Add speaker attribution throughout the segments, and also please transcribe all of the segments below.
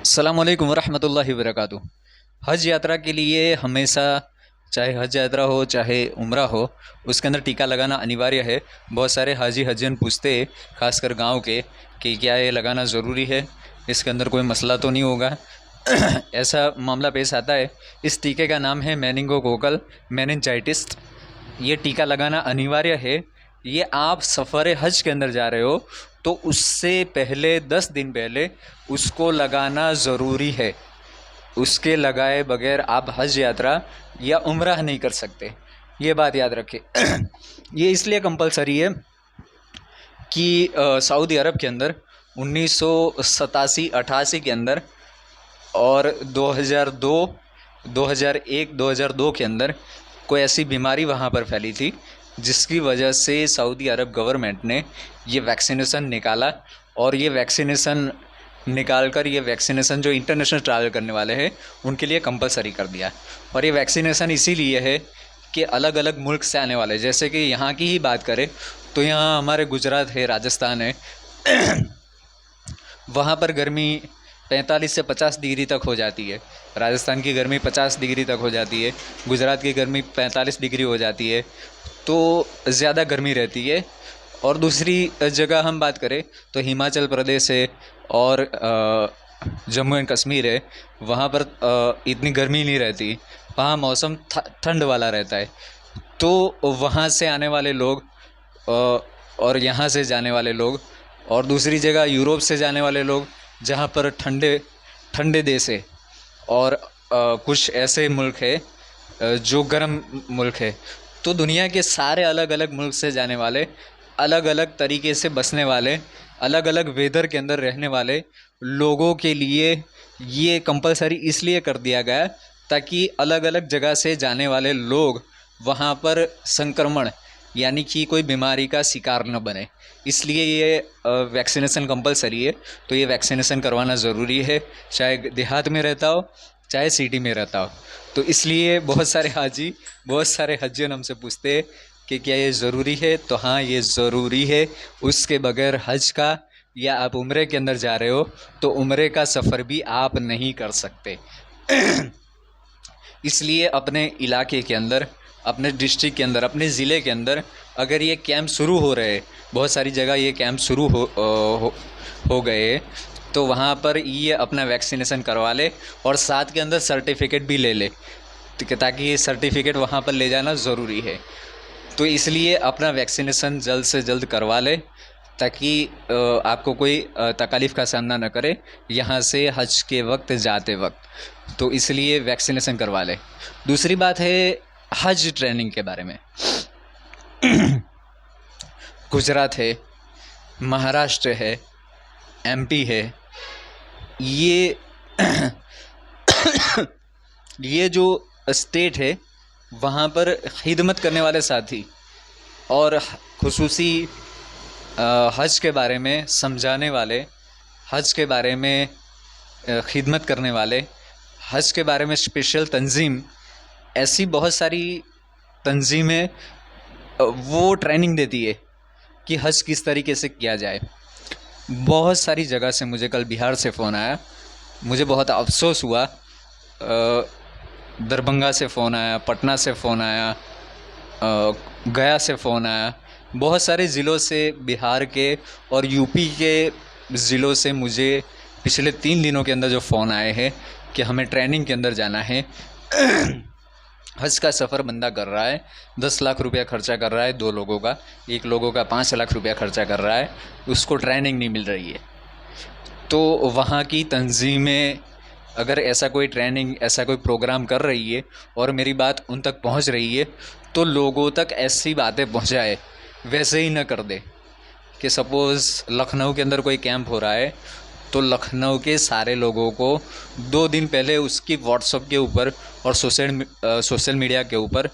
Speaker 1: अस्सलाम वालेकुम वरहमतुल्लाहि वबरकातुहू। हज यात्रा के लिए हमेशा, चाहे हज यात्रा हो चाहे उम्रा हो, उसके अंदर टीका लगाना अनिवार्य है। बहुत सारे हाजी हजन पूछते हैं, खासकर गांव के, कि क्या ये लगाना ज़रूरी है, इसके अंदर कोई मसला तो नहीं होगा। ऐसा मामला पेश आता है। इस टीके का नाम है मेनिंगोकोकल मेनिनजाइटिस। ये टीका लगाना अनिवार्य है। ये आप सफ़र हज के अंदर जा रहे हो तो उससे पहले 10 दिन पहले उसको लगाना ज़रूरी है। उसके लगाए बगैर आप हज यात्रा या उम्राह नहीं कर सकते, ये बात याद रखें। ये इसलिए कंपलसरी है कि सऊदी अरब के अंदर 1987-88 के अंदर और 2002, 2001, 2002 के अंदर कोई ऐसी बीमारी वहाँ पर फैली थी जिसकी वजह से सऊदी अरब गवर्नमेंट ने ये वैक्सीनेशन निकाला। और ये वैक्सीनेशन निकाल कर ये वैक्सीनेशन जो इंटरनेशनल ट्रैवल करने वाले हैं उनके लिए कंपलसरी कर दिया। और ये वैक्सीनेशन इसीलिए है कि अलग अलग मुल्क से आने वाले, जैसे कि यहाँ की ही बात करें तो यहाँ हमारे गुजरात है, राजस्थान है, वहाँ पर गर्मी 45 से 50 डिग्री तक हो जाती है। राजस्थान की गर्मी 50 डिग्री तक हो जाती है, गुजरात की गर्मी 45 डिग्री हो जाती है, तो ज़्यादा गर्मी रहती है। और दूसरी जगह हम बात करें तो हिमाचल प्रदेश है और जम्मू एंड कश्मीर है, वहाँ पर इतनी गर्मी नहीं रहती, वहाँ मौसम ठंड वाला रहता है। तो वहाँ से आने वाले लोग और यहाँ से जाने वाले लोग, और दूसरी जगह यूरोप से जाने वाले लोग जहाँ पर ठंडे ठंडे देश है, और कुछ ऐसे मुल्क है जो गर्म मुल्क है। तो दुनिया के सारे अलग अलग मुल्क से जाने वाले, अलग अलग तरीके से बसने वाले, अलग अलग वेदर के अंदर रहने वाले लोगों के लिए ये कंपलसरी इसलिए कर दिया गया ताकि अलग अलग जगह से जाने वाले लोग वहाँ पर संक्रमण यानी कि कोई बीमारी का शिकार न बने। इसलिए ये वैक्सीनेशन कंपलसरी है। तो ये वैक्सीनेशन करवाना ज़रूरी है, चाहे देहात में रहता हो चाहे सिटी में रहता हो। तो इसलिए बहुत सारे हाजी, बहुत सारे हज्जन हमसे पूछते हैं कि क्या ये ज़रूरी है। तो हाँ, ये ज़रूरी है। उसके बगैर हज का, या आप उम्रे के अंदर जा रहे हो तो उम्रे का सफ़र भी आप नहीं कर सकते। इसलिए अपने इलाके के अंदर, अपने डिस्ट्रिक्ट के अंदर, अपने ज़िले के अंदर अगर ये कैंप शुरू हो रहे हैं, बहुत सारी जगह ये कैंप शुरू हो गए, तो वहाँ पर ये अपना वैक्सीनेशन करवा ले और साथ के अंदर सर्टिफिकेट भी ले ले, ताकि ये सर्टिफिकेट वहाँ पर ले जाना ज़रूरी है। तो इसलिए अपना वैक्सीनेशन जल्द से जल्द करवा ले ताकि आपको कोई तकलीफ़ का सामना न करे यहाँ से हज के वक्त जाते वक्त। तो इसलिए वैक्सीनेशन करवा ले। दूसरी बात है हज ट्रेनिंग के बारे में। गुजरात है, महाराष्ट्र है, एमपी है, ये ये जो स्टेट है वहाँ पर खिदमत करने वाले साथी और खुसूसी हज के बारे में समझाने वाले, हज के बारे में खिदमत करने वाले, हज के बारे में स्पेशल तंजीम, ऐसी बहुत सारी तंजीमें वो ट्रेनिंग देती है कि हज किस तरीके से किया जाए। बहुत सारी जगह से मुझे कल बिहार से फ़ोन आया, मुझे बहुत अफसोस हुआ। दरभंगा से फ़ोन आया, पटना से फ़ोन आया, गया से फ़ोन आया, बहुत सारे ज़िलों से, बिहार के और यूपी के ज़िलों से मुझे पिछले 3 दिनों के अंदर जो फ़ोन आए हैं कि हमें ट्रेनिंग के अंदर जाना है। हज का सफ़र बंदा कर रहा है, 10 लाख रुपया खर्चा कर रहा है, 2 लोगों का, एक लोगों का 5 लाख रुपया खर्चा कर रहा है, उसको ट्रेनिंग नहीं मिल रही है। तो वहाँ की तंजीमें अगर ऐसा कोई ट्रेनिंग, ऐसा कोई प्रोग्राम कर रही है और मेरी बात उन तक पहुँच रही है, तो लोगों तक ऐसी बातें पहुँचाए, वैसे ही न कर दे कि सपोज़ लखनऊ के अंदर कोई कैंप हो रहा है तो लखनऊ के सारे लोगों को 2 दिन पहले उसकी व्हाट्सएप के ऊपर और सोशल मीडिया के ऊपर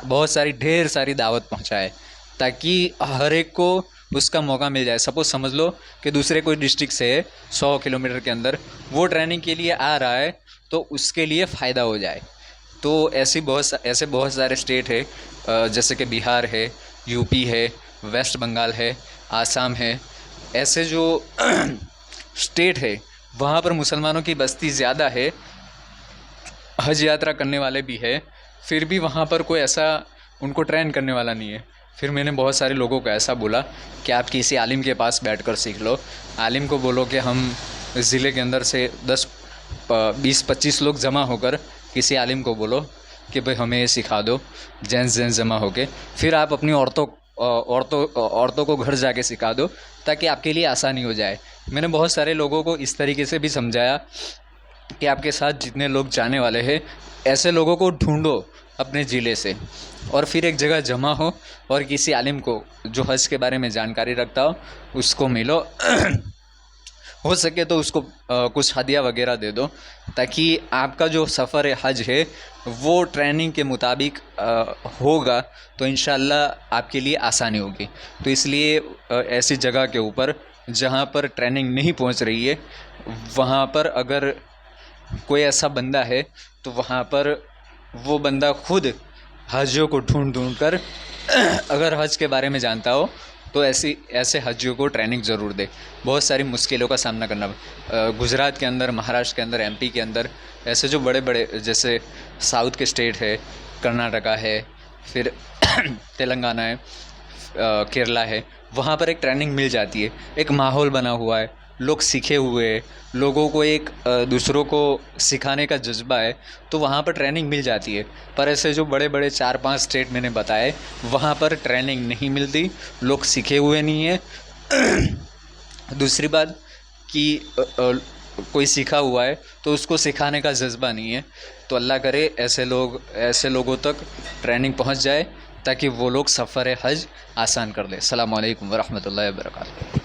Speaker 1: बहुत सारी, ढेर सारी दावत पहुंचाए ताकि हर एक को उसका मौका मिल जाए। सपोज़ समझ लो कि दूसरे कोई डिस्ट्रिक्ट से 100 किलोमीटर के अंदर वो ट्रेनिंग के लिए आ रहा है तो उसके लिए फ़ायदा हो जाए। तो ऐसे बहुत सारे स्टेट है, जैसे कि बिहार है, यूपी है, वेस्ट बंगाल है, आसाम है, ऐसे जो स्टेट है वहाँ पर मुसलमानों की बस्ती ज़्यादा है, हज यात्रा करने वाले भी है, फिर भी वहाँ पर कोई ऐसा उनको ट्रेन करने वाला नहीं है। फिर मैंने बहुत सारे लोगों को ऐसा बोला कि आप किसी आलिम के पास बैठकर सीख लो। आलिम को बोलो कि हम ज़िले के अंदर से 20-25 लोग जमा होकर किसी आलिम को बोलो कि भाई हमें ये सिखा दो, जेंट्स जमा होके, फिर आप अपनी औरतों को घर जाके सिखा दो, ताकि आपके लिए आसानी हो जाए। मैंने बहुत सारे लोगों को इस तरीके से भी समझाया कि आपके साथ जितने लोग जाने वाले हैं, ऐसे लोगों को ढूंढो अपने ज़िले से, और फिर एक जगह जमा हो और किसी आलिम को जो हज के बारे में जानकारी रखता हो उसको मिलो। हो सके तो उसको कुछ हदिया वगैरह दे दो, ताकि आपका जो सफ़र हज है वो ट्रेनिंग के मुताबिक होगा, तो इंशाअल्लाह आपके लिए आसानी होगी। तो इसलिए ऐसी जगह के ऊपर जहाँ पर ट्रेनिंग नहीं पहुँच रही है, वहाँ पर अगर कोई ऐसा बंदा है तो वहाँ पर वो बंदा खुद हाजियों को ढूंढ कर अगर हज के बारे में जानता हो तो ऐसे हाजियों को ट्रेनिंग ज़रूर दे। बहुत सारी मुश्किलों का सामना करना, गुजरात के अंदर, महाराष्ट्र के अंदर, एमपी के अंदर ऐसे जो बड़े बड़े जैसे साउथ के स्टेट है, कर्नाटका है, फिर तेलंगाना है, केरला है, वहाँ पर एक ट्रेनिंग मिल जाती है, एक माहौल बना हुआ है, लोग सीखे हुए हैं, लोगों को एक दूसरों को सिखाने का जज्बा है, तो वहाँ पर ट्रेनिंग मिल जाती है। पर ऐसे जो बड़े बड़े 4-5 स्टेट मैंने बताए, वहाँ पर ट्रेनिंग नहीं मिलती, लोग सीखे हुए नहीं हैं। दूसरी बात कि कोई सीखा हुआ है तो उसको सिखाने का जज्बा नहीं है। तो अल्लाह करे ऐसे लोगों तक ट्रेनिंग पहुँच जाए, ताकि वो लोग सफ़र हज आसान कर दे। अस्सलामु अलैकुम वरहमतुल्लाहि वबरकातुहू।